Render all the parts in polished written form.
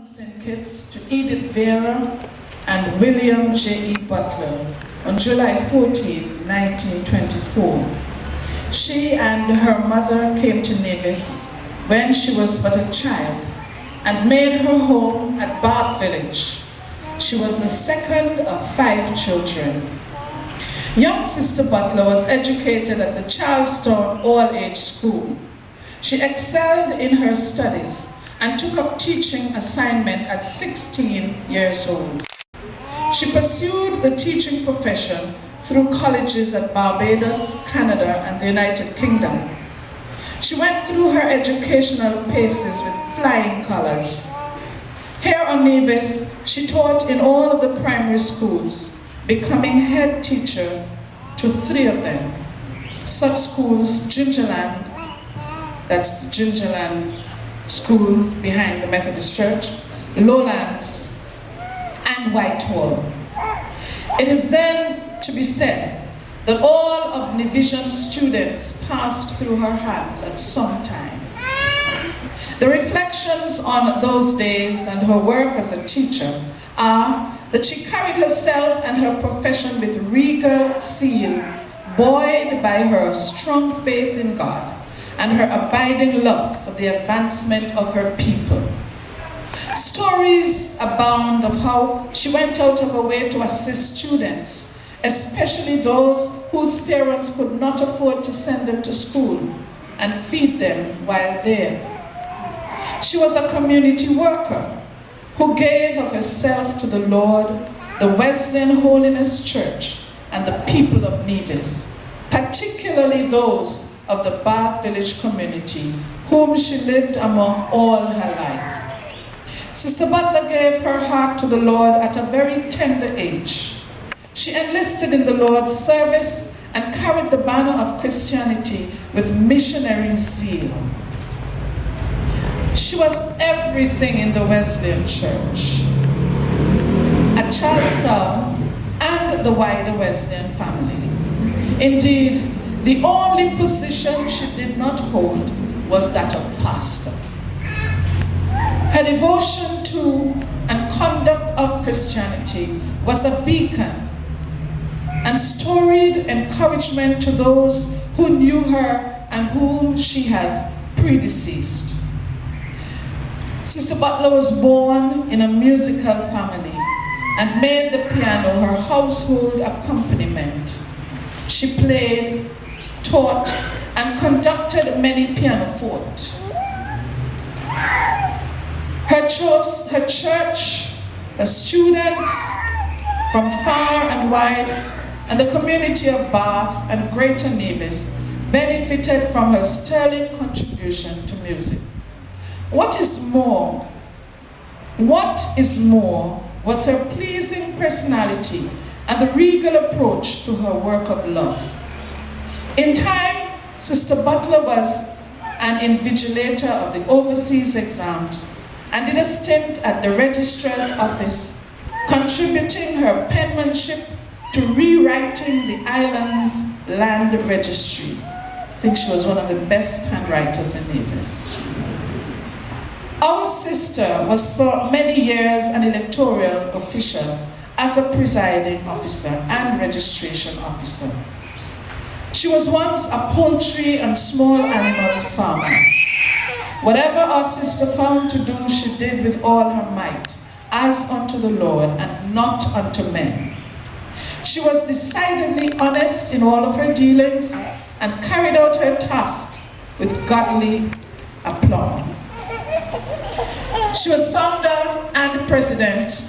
St. Kitts to Edith Vera and William J.E. Butler on July 14, 1924. She and her mother came to Nevis when she was but a child and made her home at Bath Village. She was the second of 5 children. Young Sister Butler was educated at the Charlestown all-age school. She excelled in her studies and took up teaching assignment at 16 years old. She pursued the teaching profession through colleges at Barbados, Canada, and the United Kingdom. She went through her educational paces with flying colors. Here on Nevis, she taught in all of the primary schools, becoming head teacher to 3 of them. Such schools, Gingerland, that's the Gingerland School behind the Methodist Church, Lowlands, and Whitehall. It is then to be said that all of Nevisian students passed through her hands at some time. The reflections on those days and her work as a teacher are that she carried herself and her profession with regal zeal, buoyed by her strong faith in God and her abiding love for the advancement of her people. Stories abound of how she went out of her way to assist students, especially those whose parents could not afford to send them to school, and feed them while there. She was a community worker who gave of herself to the Lord, the Wesleyan Holiness Church, and the people of Nevis, particularly those of the Bath Village community, whom she lived among all her life. Sister Butler gave her heart to the Lord at a very tender age. She enlisted in the Lord's service and carried the banner of Christianity with missionary zeal. She was everything in the Wesleyan Church, at Charlestown, and the wider Wesleyan family. Indeed, the only position she did not hold was that of pastor. Her devotion to and conduct of Christianity was a beacon and storied encouragement to those who knew her and whom she has predeceased. Sister Butler was born in a musical family and made the piano her household accompaniment. She played, taught, and conducted many pianoforte. Her church, her students from far and wide, and the community of Bath and Greater Nevis benefited from her sterling contribution to music. What is more was her pleasing personality and the regal approach to her work of love. In time, Sister Butler was an invigilator of the overseas exams and did a stint at the registrar's office, contributing her penmanship to rewriting the island's land registry. I think she was one of the best handwriters in Nevis. Our sister was for many years an electoral official as a presiding officer and registration officer. She was once a poultry and small animals farmer. Whatever our sister found to do, she did with all her might, as unto the Lord and not unto men. She was decidedly honest in all of her dealings and carried out her tasks with godly aplomb. She was founder and president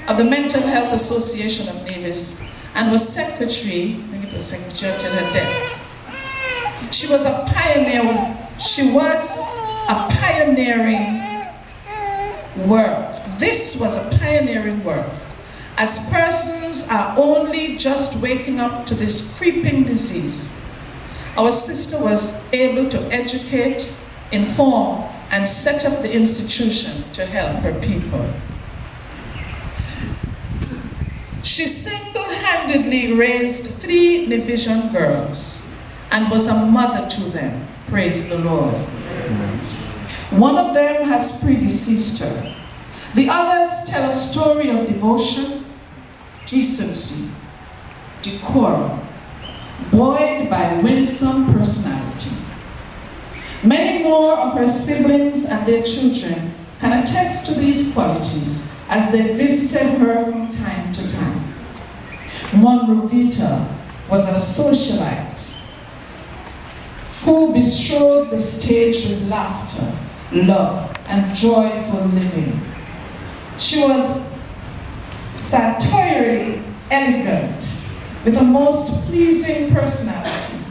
of the Mental Health Association of Nevis and was secretary, I think it was secretary until her death. She was a pioneer. She was a pioneering work. This was a pioneering work, as persons are only just waking up to this creeping disease. Our sister was able to educate, inform, and set up the institution to help her people. She single-handedly raised 3 Nevisian girls and was a mother to them. Praise the Lord. One of them has predeceased her, The others tell a story of devotion, decency, decorum, buoyed by winsome personality. Many more of her siblings and their children can attest to these qualities as they visited her from time to time. One Rovita was a socialite who bestrode the stage with laughter, love, and joyful living. She was sartorially elegant, with a most pleasing personality.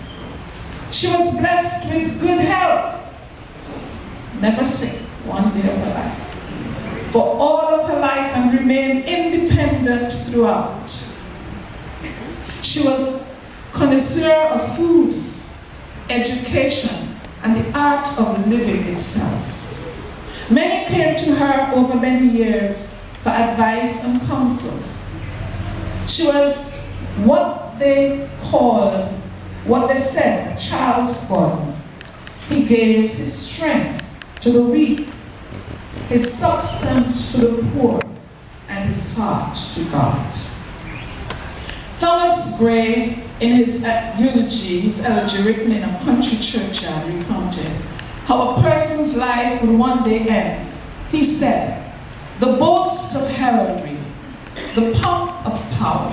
She was blessed with good health, never sick one day of her life, for all of her life, and remained independent throughout. She was connoisseur of food, education, and the art of living itself. Many came to her over many years for advice and counsel. She was what they said, Charles born. He gave his strength to the weak, his substance to the poor, and his heart to God. Thomas Gray, in his Eulogy, his elegy written in a country churchyard, recounted how a person's life will one day end. He said, "The boast of heraldry, the pomp of power,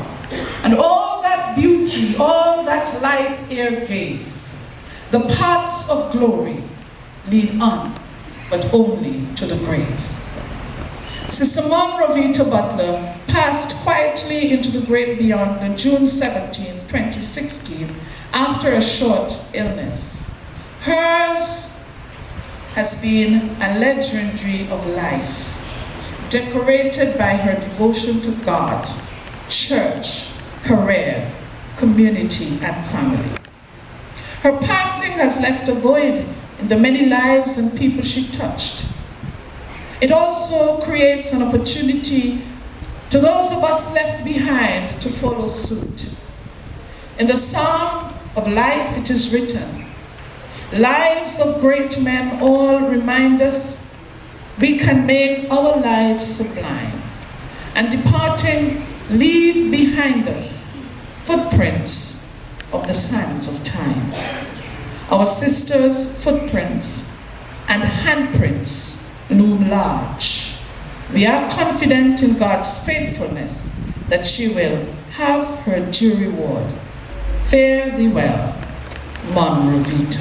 and all that beauty, all that life e'er gave, the paths of glory lead on, but only to the grave." Sister Mom Rovita Butler passed quietly into the great beyond on June 17, 2016, after a short illness. Hers has been a legendary of life, decorated by her devotion to God, church, career, community, and family. Her passing has left a void in the many lives and people she touched. It also creates an opportunity to those of us left behind to follow suit. In the Psalm of Life it is written, "Lives of great men all remind us we can make our lives sublime, and departing leave behind us footprints of the sands of time." Our sisters' footprints and handprints loom large. We are confident in God's faithfulness that she will have her due reward. Fare thee well, Mon Rovita.